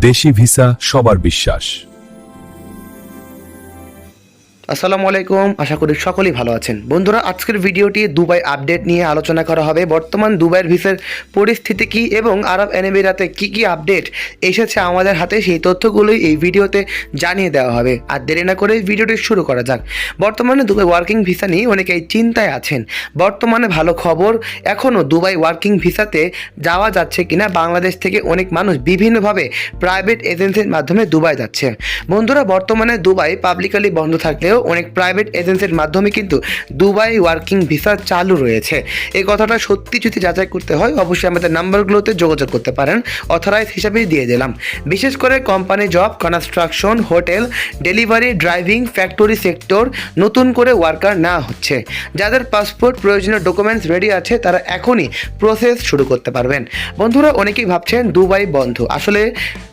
দেশি ভিসা সবার বিশ্বাস। আসসালামু আলাইকুম, আশা করি সকলেই ভালো আছেন। বন্ধুরা, আজকের ভিডিওটি দুবাই আপডেট নিয়ে আলোচনা করা হবে। বর্তমান দুবাইয়ের ভিসার পরিস্থিতি কী এবং আরব আমিরাতে কী কী আপডেট এসেছে আমাদের হাতে, সেই তথ্যগুলোই এই ভিডিওতে জানিয়ে দেওয়া হবে। আর দেরি না করে ভিডিওটি শুরু করা যাক। বর্তমানে দুবাই ওয়ার্কিং ভিসা নিয়ে অনেকেই চিন্তায় আছেন। বর্তমানে ভালো খবর, এখনও দুবাই ওয়ার্কিং ভিসাতে যাওয়া যাচ্ছে কিনা। বাংলাদেশ থেকে অনেক মানুষ বিভিন্নভাবে প্রাইভেট এজেন্সির মাধ্যমে দুবাই যাচ্ছে। বন্ধুরা, বর্তমানে দুবাই পাবলিকলি বন্ধ থাকলেও অনেক প্রাইভেট এজেন্সির মাধ্যমে কিন্তু দুবাই ওয়ার্কিং ভিসা চালু রয়েছে। এই কথাটা সত্যি যদি যাচাই করতে হয়, অবশ্যই আমাদের নাম্বারগুলোতে যোগাযোগ করতে পারেন। অথরাইজ হিসাবেই দিয়ে দিলাম। বিশেষ করে company job, construction, hotel, delivery, driving, factory sector নতুন করে ওয়ার্কার নেওয়া হচ্ছে। যাদের পাসপোর্ট প্রয়োজনীয় ডকুমেন্টস রেডি আছে তারা এখনই প্রসেস শুরু করতে পারবেন। বন্ধুরা, অনেকেই ভাবছেন দুবাই বন্ধ। আসলে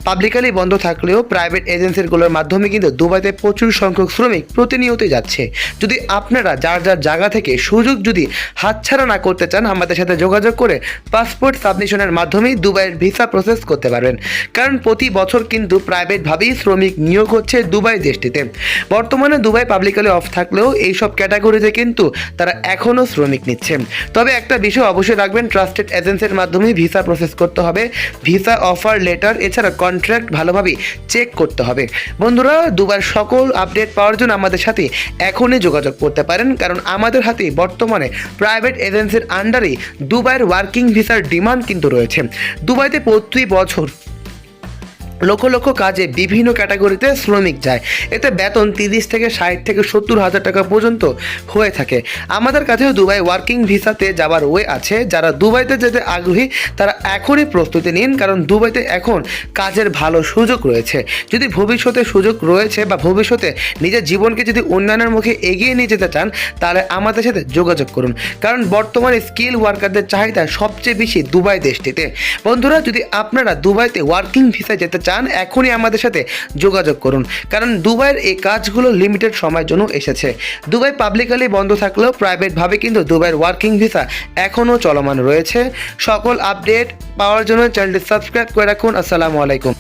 পাবলিকলি বন্ধ থাকলেও প্রাইভেট এজেন্সিগুলোর মাধ্যমে কিন্তু দুবাইতে প্রচুর সংখ্যক শ্রমিক প্রতিনিয়তই যাচ্ছে। যদি আপনারা যার যার জায়গা থেকে সুযোগ যদি হাতছাড়া না করতে চান, আমাদের সাথে যোগাযোগ করে পাসপোর্ট সাবমিশনের মাধ্যমেই দুবাইয়ের ভিসা প্রসেস করতে পারবেন। কারণ প্রতি বছর কিন্তু প্রাইভেটভাবেই শ্রমিক নিয়োগ হচ্ছে দুবাই দেশটিতে। বর্তমানে দুবাই পাবলিকলি অফ থাকলেও এইসব ক্যাটাগরিতে কিন্তু তারা এখনও শ্রমিক নিচ্ছে। তবে একটা বিষয় অবশ্যই রাখবেন, ট্রাস্টেড এজেন্সির মাধ্যমে ভিসা প্রসেস করতে হবে। ভিসা অফার লেটার এছাড়া কন্ট্রাক্ট ভালোভাবে চেক করতে হবে। বন্ধুরা, দুবাইয়ের সকল আপডেট পাওয়ার জন্য আমাদের সাথে এখনই যোগাযোগ করতে পারেন। কারণ আমাদের হাতে বর্তমানে প্রাইভেট এজেন্সির আন্ডারে দুবাইয়ের ওয়ার্কিং ভিসার ডিমান্ড কিন্তু রয়েছে। দুবাইতে প্রতি বছর লক্ষ লক্ষ কাজে বিভিন্ন ক্যাটাগরিতে শ্রমিক যায়। এতে বেতন 30 থেকে 60 থেকে 70 হাজার টাকা পর্যন্ত হয়ে থাকে। আমাদের কাছেও দুবাই ওয়ার্কিং ভিসাতে যাওয়ার ওয়ে আছে। যারা দুবাইতে যেতে আগ্রহী তারা এখনই প্রস্তুতি নিন, কারণ দুবাইতে এখন কাজের ভালো সুযোগ রয়েছে। যদি ভবিষ্যতে সুযোগ রয়েছে বা ভবিষ্যতে নিজের জীবনকে যদি উন্নয়নের মুখে এগিয়ে নিয়ে যেতে চান, তাহলে আমাদের সাথে যোগাযোগ করুন। কারণ বর্তমানে স্কিল ওয়ার্কারদের চাহিদা সবচেয়ে বেশি দুবাই দেশটিতে। বন্ধুরা, যদি আপনারা দুবাইতে ওয়ার্কিং ভিসা যেতে চান, এখনই আমাদের সাথে যোগাযোগ করুন। কারণ দুবাইয়ের এই কাজগুলো লিমিটেড সময়ের জন্য এসেছে। দুবাই পাবলিকলি বন্ধ থাকলেও প্রাইভেটভাবে কিন্তু দুবাইয়ের ওয়ার্কিং ভিসা এখনও চলমান রয়েছে। সকল আপডেট পাওয়ার জন্য চ্যানেলটি সাবস্ক্রাইব করে রাখুন। আসসালামু আলাইকুম।